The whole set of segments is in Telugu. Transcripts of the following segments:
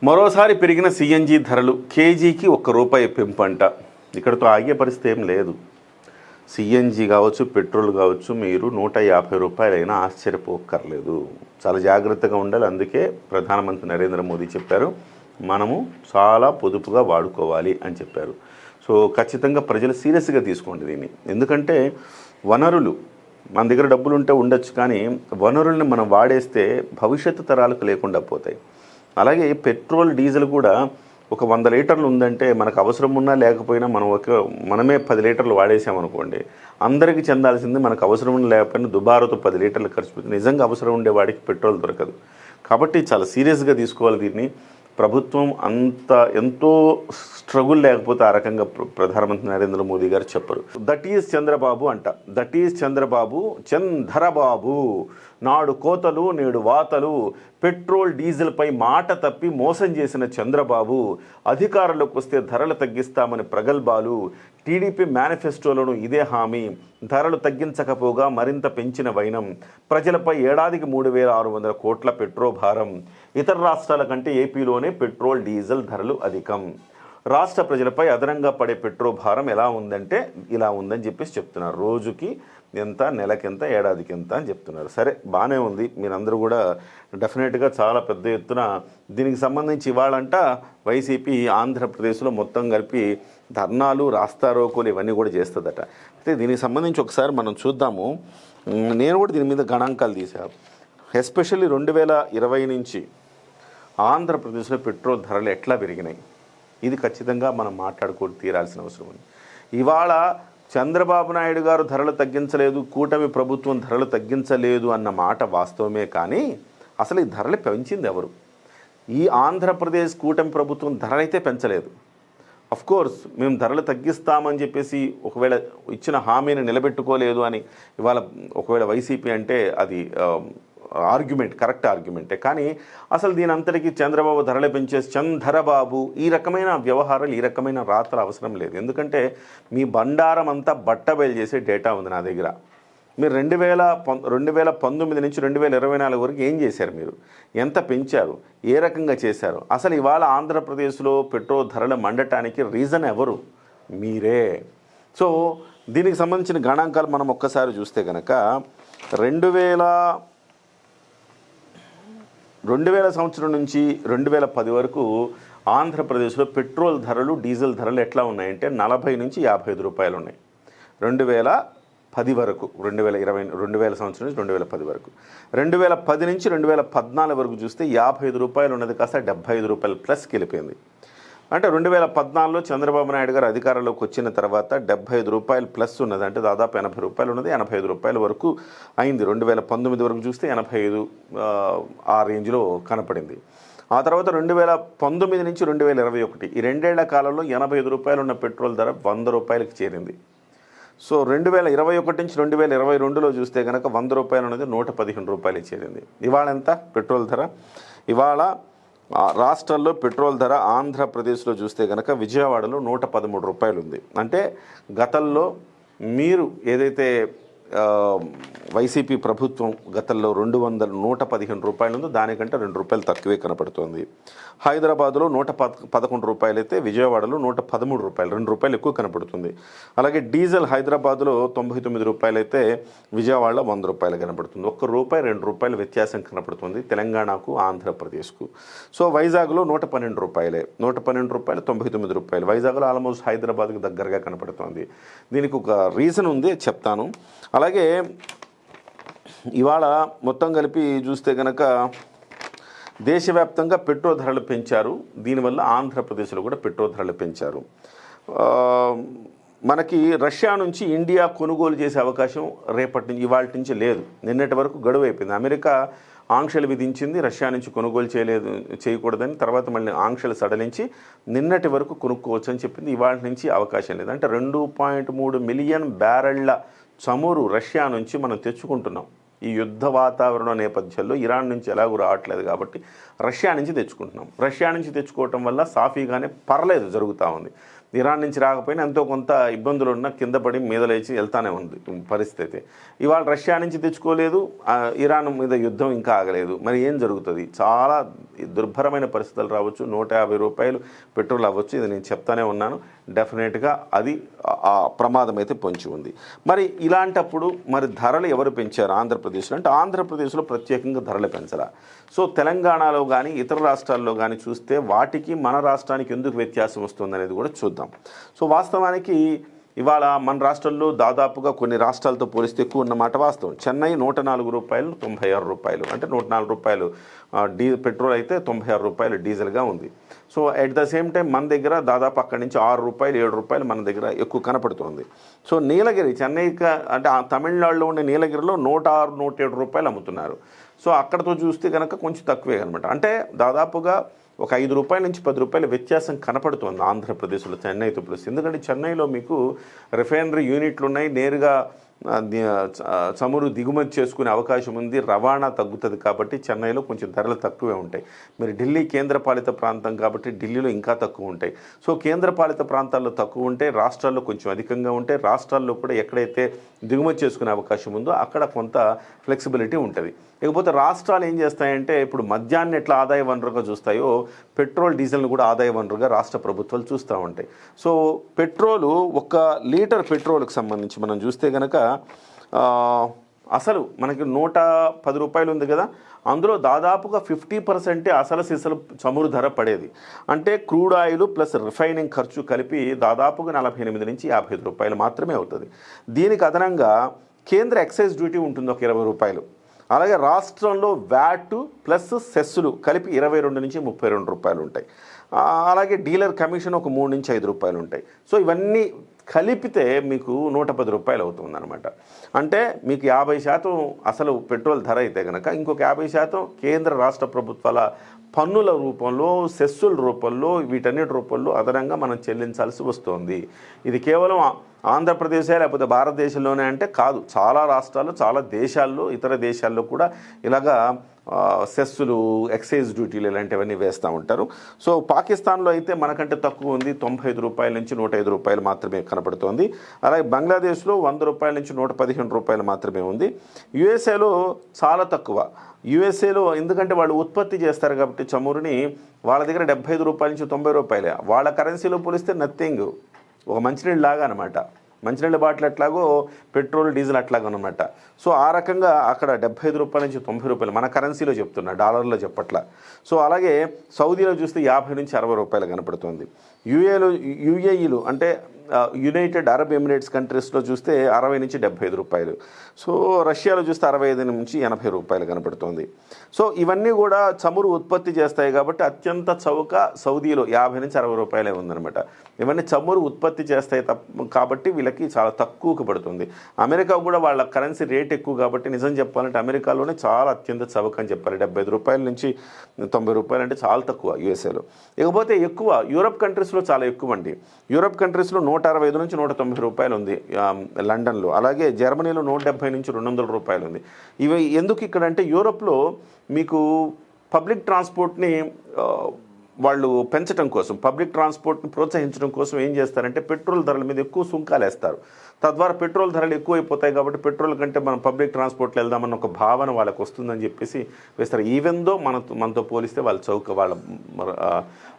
మరోసారి పెరిగిన సిఎన్జి ధరలు కేజీకి ₹1 పెంపంట. ఇక్కడతో ఆగే పరిస్థితి ఏం లేదు. సిఎన్జి కావచ్చు, పెట్రోల్ కావచ్చు, మీరు ₹150 అయినా ఆశ్చర్యపోక్కర్లేదు. చాలా జాగ్రత్తగా ఉండాలి. అందుకే ప్రధానమంత్రి నరేంద్ర మోదీ చెప్పారు, మనము చాలా పొదుపుగా వాడుకోవాలి అని చెప్పారు. సో ఖచ్చితంగా ప్రజలు సీరియస్గా తీసుకోండి దీన్ని. ఎందుకంటే వనరులు మన దగ్గర డబ్బులు ఉంటే ఉండొచ్చు, కానీ వనరుల్ని మనం వాడేస్తే భవిష్యత్తు తరాలకు లేకుండా పోతాయి. అలాగే పెట్రోల్, డీజిల్ కూడా ఒక 100 లీటర్లు ఉందంటే మనకు అవసరం ఉన్నా లేకపోయినా మనమే 10 లీటర్లు వాడేసామనుకోండి, అందరికీ చెందాల్సింది మనకు అవసరం ఉన్నా లేకపోయినా దుబారాతో 10 లీటర్లు ఖర్చు పెడితే నిజంగా అవసరం ఉండే వాడికి పెట్రోల్ దొరకదు. కాబట్టి చాలా సీరియస్గా తీసుకోవాలి దీన్ని. ప్రభుత్వం ఎంతో స్ట్రగుల్ లేకపోతే ఆ రకంగా ప్రధానమంత్రి నరేంద్ర మోదీ గారు చెప్పరు. దట్ ఈజ్ చంద్రబాబు అంట. That is Chandrababu, Chandrababu. నాడు కోతలు నేడు వాతలు. పెట్రోల్ డీజిల్పై మాట తప్పి మోసం చేసిన చంద్రబాబు అధికారంలోకి వస్తే ధరలు తగ్గిస్తామని ప్రగల్భాలు. టీడీపీ మేనిఫెస్టోలోనూ ఇదే హామీ. ధరలు తగ్గించకపోగా మరింత పెంచిన వైనం. ప్రజలపై ఏడాదికి 3,600 కోట్ల పెట్రోల్ భారం. ఇతర రాష్ట్రాల కంటే ఏపీలోనే పెట్రోల్, డీజిల్ ధరలు అధికం. రాష్ట్ర ప్రజలపై అదనంగా పడే పెట్రోల్ భారం ఎలా ఉందంటే ఇలా ఉందని చెప్పేసి చెప్తున్నారు. రోజుకి ఎంత, నెలకెంత, ఏడాదికి ఎంత అని చెప్తున్నారు. సరే, బాగానే ఉంది. మీరందరూ కూడా డెఫినెట్గా చాలా పెద్ద ఎత్తున దీనికి సంబంధించి ఇవాళంట వైసీపీ ఆంధ్రప్రదేశ్లో మొత్తం కలిపి ధర్నాలు, రాస్తారోకోలు ఇవన్నీ కూడా చేస్తుందట. అయితే దీనికి సంబంధించి ఒకసారి మనం చూద్దాము. నేను కూడా దీని మీద గణాంకాలు తీశాను. ఎస్పెషల్లీ 2020 నుంచి ఆంధ్రప్రదేశ్లో పెట్రోల్ ధరలు ఎట్లా పెరిగినాయి, ఇది ఖచ్చితంగా మనం మాట్లాడుకొని తీరాల్సిన అవసరం ఉంది. ఇవాళ చంద్రబాబు నాయుడు గారు ధరలు తగ్గించలేదు, కూటమి ప్రభుత్వం ధరలు తగ్గించలేదు అన్న మాట వాస్తవమే, కానీ అసలు ఈ ధరలు పెంచింది ఎవరు? ఈ ఆంధ్రప్రదేశ్ కూటమి ప్రభుత్వం ధరలైతే పెంచలేదు. కోర్స్ మేము ధరలు తగ్గిస్తామని చెప్పేసి ఒకవేళ ఇచ్చిన హామీని నిలబెట్టుకోలేదు అని ఇవాళ ఒకవేళ వైసీపీ అంటే అది ఆర్గ్యుమెంట్, కరెక్ట్ ఆర్గ్యుమెంటే. కానీ అసలు దీని అంతటికీ చంద్రబాబు ధరలు పెంచేసి చంద్రబాబు ఈ రకమైన వ్యవహారాలు, ఈ రకమైన రాతలు అవసరం లేదు. ఎందుకంటే మీ బండారం అంతా బట్టబయలు చేసే డేటా ఉంది నా దగ్గర. మీరు 2019 నుంచి 2024 వరకు ఏం చేశారు, మీరు ఎంత పెంచారు, ఏ రకంగా చేశారు? అసలు ఇవాళ ఆంధ్రప్రదేశ్లో పెట్రోల్ ధరలు మండటానికి రీజన్ ఎవరు? మీరే. సో దీనికి సంబంధించిన గణాంకాలు మనం ఒక్కసారి చూస్తే కనుక 2000 సంవత్సరం నుంచి 2010 వరకు ఆంధ్రప్రదేశ్లో పెట్రోల్ ధరలు, డీజిల్ ధరలు ఎట్లా ఉన్నాయంటే 40 నుంచి ₹55 ఉన్నాయి. 2010 వరకు, 2020 సంవత్సరం నుంచి 2010 వరకు. 2010 నుంచి 2014 వరకు చూస్తే ₹55 ఉన్నది కాస్త ₹75 ప్లస్కి వెళ్ళిపోయింది. అంటే 2014లో చంద్రబాబు నాయుడు గారు అధికారంలోకి వచ్చిన తర్వాత ₹75 ప్లస్ ఉన్నది. అంటే దాదాపు ₹80 ఉన్నది, ₹85 వరకు అయింది. 2019 వరకు చూస్తే 85 ఆ రేంజ్లో కనపడింది. ఆ తర్వాత 2019 నుంచి 2021 ఈ 2 ఏళ్ల కాలంలో ₹85 ఉన్న పెట్రోల్ ధర ₹100కి చేరింది. సో 2021 నుంచి 2022లో చూస్తే కనుక ₹100 ఉన్నది ₹115 చేరింది. ఇవాళ ఎంత పెట్రోల్ ధర? ఇవాళ రాష్ట్రాల్లో పెట్రోల్ ధర ఆంధ్రప్రదేశ్లో చూస్తే కనుక విజయవాడలో ₹113 ఉంది. అంటే గతంలో మీరు ఏదైతే వైసీపీ ప్రభుత్వం గతంలో ₹115 ఉందో దానికంటే ₹2 తక్కువే కనపడుతుంది. హైదరాబాద్లో ₹111 అయితే విజయవాడలో ₹113, ₹2 ఎక్కువ కనపడుతుంది. అలాగే డీజిల్ హైదరాబాద్లో ₹99 అయితే విజయవాడలో ₹100 కనపడుతుంది. ₹1, ₹2 వ్యత్యాసం కనపడుతుంది తెలంగాణకు, ఆంధ్రప్రదేశ్కు. సో వైజాగ్లో ₹112, ₹99, వైజాగ్లో ఆల్మోస్ట్ హైదరాబాద్కు దగ్గరగా కనపడుతుంది. దీనికి ఒక రీజన్ ఉంది, చెప్తాను. అలాగే ఇవాళ మొత్తం కలిపి చూస్తే కనుక దేశవ్యాప్తంగా పెట్రోల్ ధరలు పెంచారు. దీనివల్ల ఆంధ్రప్రదేశ్లో కూడా పెట్రోల్ ధరలు పెంచారు. మనకి రష్యా నుంచి ఇండియా కొనుగోలు చేసే అవకాశం రేపటి నుంచి, ఇవాళ నుంచి లేదు. నిన్నటి వరకు గడువు అయిపోయింది. అమెరికా ఆంక్షలు విధించింది, రష్యా నుంచి కొనుగోలు చేయకూడదని. తర్వాత మళ్ళీ ఆంక్షలు సడలించి నిన్నటి వరకు కొనుక్కోవచ్చు అని చెప్పింది. ఇవాళ నుంచి అవకాశం లేదు. అంటే 2.3 మిలియన్ బ్యారెళ్ల చమురు రష్యా నుంచి మనం తెచ్చుకుంటున్నాం. ఈ యుద్ధ వాతావరణం నేపథ్యంలో ఇరాన్ నుంచి ఎలాగూ రావట్లేదు కాబట్టి రష్యా నుంచి తెచ్చుకుంటున్నాం. రష్యా నుంచి తెచ్చుకోవటం వల్ల సాఫీగానే పర్లేదు జరుగుతూ ఉంది. ఇరాన్ నుంచి రాకపోయినా ఎంతో కొంత ఇబ్బందులు ఉన్న కింద పడి మీద లేచి వెళ్తానే ఉంది పరిస్థితి. ఇవాళ రష్యా నుంచి తెచ్చుకోలేదు, ఇరాన్ మీద యుద్ధం ఇంకా ఆగలేదు. మరి ఏం జరుగుతుంది? చాలా దుర్భరమైన పరిస్థితులు రావచ్చు. 150 రూపాయలు పెట్రోల్ అవ్వచ్చు. ఇది నేను చెప్తానే ఉన్నాను. డెఫినెట్గా అది ఆ ప్రమాదం అయితే పొంచి ఉంది. మరి ఇలాంటప్పుడు మరి ధరలు ఎవరు పెంచారు ఆంధ్రప్రదేశ్లో అంటే ఆంధ్రప్రదేశ్లో ప్రత్యేకంగా ధరలు పెంచరా. సో తెలంగాణలో కానీ ఇతర రాష్ట్రాల్లో కానీ చూస్తే వాటికి మన రాష్ట్రానికి ఎందుకు వ్యత్యాసం వస్తుంది అనేది కూడా చూద్దాం. సో వాస్తవానికి ఇవాళ మన రాష్ట్రంలో దాదాపుగా కొన్ని రాష్ట్రాలతో పోలిస్తే ఎక్కువ ఉన్నమాట వాస్తవం. చెన్నై 104 రూపాయలు 96 రూపాయలు అంటే 104 రూపాయలు పెట్రోల్ అయితే 96 రూపాయలు డీజిల్గా ఉంది. So at the same time మన దగ్గర దాదాపు అక్కడి నుంచి 6 రూపాయలు 7 రూపాయలు మన దగ్గర ఎక్కువ కనపడుతుంది. సో నీలగిరి చెన్నైకి అంటే తమిళనాడులో ఉండే నీలగిరిలో 106 107 రూపాయలు అమ్ముతున్నారు. సో అక్కడతో చూస్తే కనుక కొంచెం తక్కువే అనమాట. అంటే దాదాపుగా ఒక 5 రూపాయల నుంచి 10 రూపాయల వ్యత్యాసం కనపడుతుంది ఆంధ్రప్రదేశ్లో చెన్నైతో ప్లస్. ఎందుకంటే చెన్నైలో మీకు రిఫైనరీ యూనిట్లు ఉన్నాయి, నేరుగా చమురు దిగుమతి చేసుకునే అవకాశం ఉంది, రవాణా తగ్గుతుంది. కాబట్టి చెన్నైలో కొంచెం ధరలు తక్కువే ఉంటాయి. మరి ఢిల్లీ కేంద్రపాలిత ప్రాంతం కాబట్టి ఢిల్లీలో ఇంకా తక్కువ ఉంటాయి. సో కేంద్రపాలిత ప్రాంతాల్లో తక్కువ ఉంటే రాష్ట్రాల్లో కొంచెం అధికంగా ఉంటాయి. రాష్ట్రాల్లో కూడా ఎక్కడైతే దిగుమతి చేసుకునే అవకాశం ఉందో అక్కడ కొంత ఫ్లెక్సిబిలిటీ ఉంటుంది. ఇకపోతే రాష్ట్రాలు ఏం చేస్తాయంటే ఇప్పుడు మద్యాన్ని ఎట్లా ఆదాయ వనరుగా చూస్తాయో పెట్రోల్ డీజిల్ని కూడా ఆదాయ వనరుగా రాష్ట్ర ప్రభుత్వాలు చూస్తూ ఉంటాయి. సో పెట్రోలు 1 లీటర్ పెట్రోల్కి సంబంధించి మనం చూస్తే కనుక అసలు మనకి 110 రూపాయలు ఉంది కదా, అందులో దాదాపుగా 50% అసలు సిసలు చమురు ధర పడేది. అంటే క్రూడ్ ఆయిల్ ప్లస్ రిఫైనింగ్ ఖర్చు కలిపి దాదాపుగా 48 నుంచి 55 రూపాయలు మాత్రమే అవుతుంది. దీనికి అదనంగా కేంద్ర ఎక్సైజ్ డ్యూటీ ఉంటుంది ఒక 20 రూపాయలు. అలాగే రాష్ట్రంలో వ్యాట్ ప్లస్ సెస్సులు కలిపి 22 నుంచి 32 రూపాయలు ఉంటాయి. అలాగే డీలర్ కమిషన్ ఒక 3 నుంచి 5 రూపాయలు ఉంటాయి. సో ఇవన్నీ కలిపితే మీకు 110 రూపాయలు అవుతుంది అనమాట. అంటే మీకు 50% అసలు పెట్రోల్ ధర అయితే కనుక ఇంకొక 50% కేంద్ర రాష్ట్ర ప్రభుత్వాల పన్నుల రూపంలో, సెస్సుల రూపంలో, వీటన్నిటి రూపంలో అదనంగా మనం చెల్లించాల్సి వస్తుంది. ఇది కేవలం ఆంధ్రప్రదేశే లేకపోతే భారతదేశంలోనే అంటే కాదు, చాలా రాష్ట్రాలు, చాలా దేశాల్లో, ఇతర దేశాల్లో కూడా ఇలాగా సెస్సులు, ఎక్సైజ్ డ్యూటీలు ఇలాంటివన్నీ వేస్తూ ఉంటారు. సో పాకిస్తాన్లో అయితే మనకంటే తక్కువ ఉంది, 95 రూపాయల నుంచి 105 రూపాయలు మాత్రమే కనపడుతోంది. అలాగే బంగ్లాదేశ్లో 100 రూపాయల నుంచి 115 రూపాయలు మాత్రమే ఉంది. యుఎస్ఏలో చాలా తక్కువ. యుఎస్ఏలో ఎందుకంటే వాళ్ళు ఉత్పత్తి చేస్తారు కాబట్టి చమురుని, వాళ్ళ దగ్గర 75 రూపాయల నుంచి 90 రూపాయలే. వాళ్ళ కరెన్సీలో పోలిస్తే నథింగ్, ఒక మంచినీళ్ళు లాగా అనమాట. మంచినీళ్ళ బాటిల్ ఎట్లాగో పెట్రోల్ డీజిల్ అట్లాగో అనమాట. సో ఆ రకంగా అక్కడ 75 రూపాయల నుంచి 90 రూపాయలు మన కరెన్సీలో చెప్తున్నా, డాలర్లో చెప్పట్లా. సో అలాగే సౌదీలో చూస్తే 50 నుంచి 60 రూపాయలు కనపడుతుంది. యుఏఈలు అంటే యునైటెడ్ అరబ్ ఎమిరేట్స్ కంట్రీస్లో చూస్తే 60 నుంచి 75 రూపాయలు. సో రష్యాలో చూస్తే 65 నుంచి 80 రూపాయలు కనపడుతుంది. సో ఇవన్నీ కూడా చమురు ఉత్పత్తి చేస్తాయి కాబట్టి అత్యంత చౌక సౌదీలో 50 నుంచి 60 రూపాయలే ఉందన్నమాట. ఇవన్నీ చమురు ఉత్పత్తి చేస్తాయి కాబట్టి వీళ్ళకి చాలా తక్కువకు పడుతుంది. అమెరికా కూడా వాళ్ళ కరెన్సీ రేట్ ఎక్కువ కాబట్టి నిజం చెప్పాలంటే అమెరికాలోనే చాలా అత్యంత చౌక అని చెప్పాలి. 75 రూపాయల నుంచి 90 రూపాయలు అంటే చాలా తక్కువ యుఎస్ఏలో. ఇకపోతే ఎక్కువ యూరప్ కంట్రీస్లో చాలా ఎక్కువ అండి. యూరప్ కంట్రీస్లో 165 నుంచి 190 రూపాయలు ఉంది లండన్లో. అలాగే జర్మనీలో 170 నుంచి 200 రూపాయలు ఉంది. ఇవి ఎందుకు ఇక్కడ అంటే యూరోప్లో మీకు పబ్లిక్ ట్రాన్స్పోర్ట్ని వాళ్ళు పెంచడం కోసం, పబ్లిక్ ట్రాన్స్పోర్ట్ని ప్రోత్సహించడం కోసం ఏం చేస్తారంటే పెట్రోల్ ధరల మీద ఎక్కువ సుంకాలు వేస్తారు. తద్వారా పెట్రోల్ ధరలు ఎక్కువైపోతాయి కాబట్టి పెట్రోల్ కంటే మనం పబ్లిక్ ట్రాన్స్పోర్ట్లో వెళ్దామన్న ఒక భావన వాళ్ళకి వస్తుందని చెప్పేసి వేస్తారు. ఈవెందో మనతో పోలిస్తే వాళ్ళ చౌక,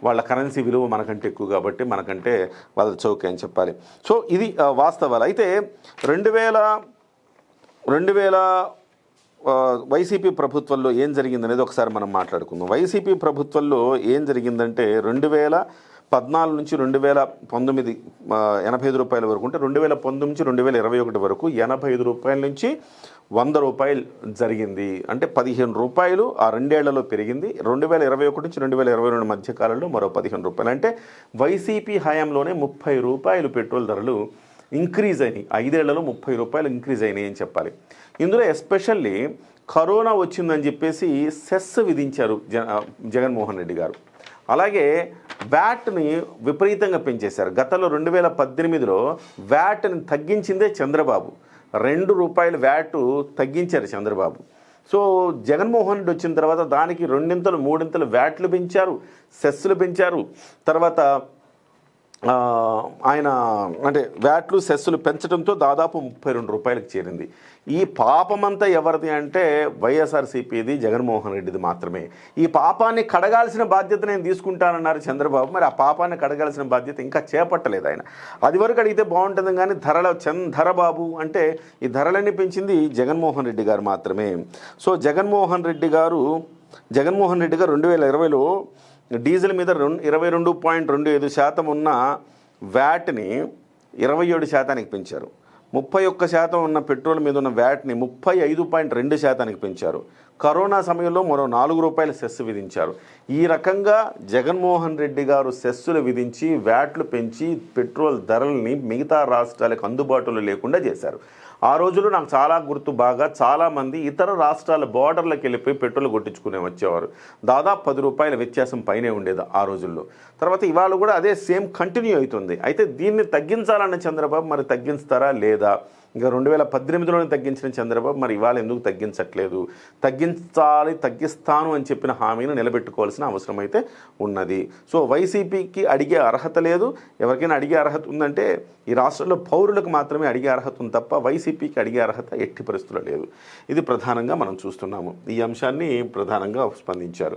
వాళ్ళ కరెన్సీ విలువ మనకంటే ఎక్కువ కాబట్టి మనకంటే వాళ్ళ చౌక అని చెప్పాలి. సో ఇది వాస్తవాలు. అయితే 2000 వైసీపీ ప్రభుత్వంలో ఏం జరిగిందనేది ఒకసారి మనం మాట్లాడుకుందాం. వైసీపీ ప్రభుత్వంలో ఏం జరిగిందంటే 2014 నుంచి 2019 85 రూపాయల వరకు ఉంటే 2019 నుంచి 2021 వరకు 85 రూపాయల నుంచి 100 రూపాయలు జరిగింది. అంటే 15 రూపాయలు ఆ 2 ఏళ్లలో పెరిగింది. 2021 నుంచి 2022 మధ్య కాలంలో మరో 15 రూపాయలు. అంటే వైసీపీ హయాంలోనే 30 రూపాయలు పెట్రోల్ ధరలు ఇంక్రీజ్ అయినాయి. 5 ఏళ్లలో 30 రూపాయలు ఇంక్రీజ్ అయినాయి అని చెప్పాలి. ఇందులో ఎస్పెషల్లీ కరోనా వచ్చిందని చెప్పేసి సెస్ విధించారు జగన్మోహన్ రెడ్డి గారు. అలాగే వ్యాట్ని విపరీతంగా పెంచేశారు. గతంలో 2018లో వ్యాట్ని తగ్గించిందే చంద్రబాబు. 2 రూపాయలు వ్యాట్ తగ్గించారు చంద్రబాబు. సో జగన్మోహన్ రెడ్డి వచ్చిన తర్వాత దానికి 2 3 వ్యాట్లు పెంచారు, సెస్లు పెంచారు. తర్వాత ఆయన అంటే వ్యాట్లు సెస్సులు పెంచడంతో దాదాపు 32 రూపాయలకు చేరింది. ఈ పాపమంతా ఎవరిది అంటే వైఎస్ఆర్సీపీది, జగన్మోహన్ రెడ్డిది మాత్రమే. ఈ పాపాన్ని కడగాల్సిన బాధ్యత నేను తీసుకుంటానన్నారు చంద్రబాబు. మరి ఆ పాపాన్ని కడగాల్సిన బాధ్యత ఇంకా చేపట్టలేదు ఆయన. అది వరకు అడిగితే బాగుంటుంది కానీ ధరబాబు అంటే ఈ ధరలన్నీ పెంచింది జగన్మోహన్ రెడ్డి గారు మాత్రమే. సో జగన్మోహన్ రెడ్డి గారు 2020లో డీజిల్ మీద 22.25% ఉన్న వ్యాట్ని 27% పెంచారు. 31% ఉన్న పెట్రోల్ మీద ఉన్న వ్యాట్ని 35.2% పెంచారు. కరోనా సమయంలో మరో 4 రూపాయల సెస్ విధించారు. ఈ రకంగా జగన్మోహన్ రెడ్డి గారు సెస్సులు విధించి వ్యాట్లు పెంచి పెట్రోల్ ధరల్ని మిగతా రాష్ట్రాలకు అందుబాటులో లేకుండా చేశారు. ఆ రోజుల్లో నాకు చాలా గుర్తు బాగా చాలామంది ఇతర రాష్ట్రాల బోర్డర్లకు వెళ్ళిపోయి పెట్రోల్ కొట్టించుకునే వచ్చేవారు. దాదాపు 10 రూపాయల వ్యత్యాసం పైనే ఉండేది ఆ రోజుల్లో. తర్వాత ఇవాళ కూడా అదే సేమ్ కంటిన్యూ అవుతుంది. అయితే దీన్ని తగ్గించాలన్న చంద్రబాబు మరి తగ్గిస్తారా లేదా? ఇంకా 2018లోనే తగ్గించిన చంద్రబాబు మరి ఇవాళ ఎందుకు తగ్గించట్లేదు? తగ్గిస్తాను అని చెప్పిన హామీని నిలబెట్టుకోవాల్సిన అవసరం అయితే ఉన్నది. సో వైసీపీకి అడిగే అర్హత లేదు. ఎవరికైనా అడిగే అర్హత ఉందంటే ఈ రాష్ట్రంలో పౌరులకు మాత్రమే అడిగే అర్హత ఉంది తప్ప వైసీపీకి అడిగే అర్హత ఎట్టి పరిస్థితుల్లో లేదు. ఇది ప్రధానంగా మనం చూస్తున్నాము. ఈ అంశాన్ని ప్రధానంగా స్పందించారు.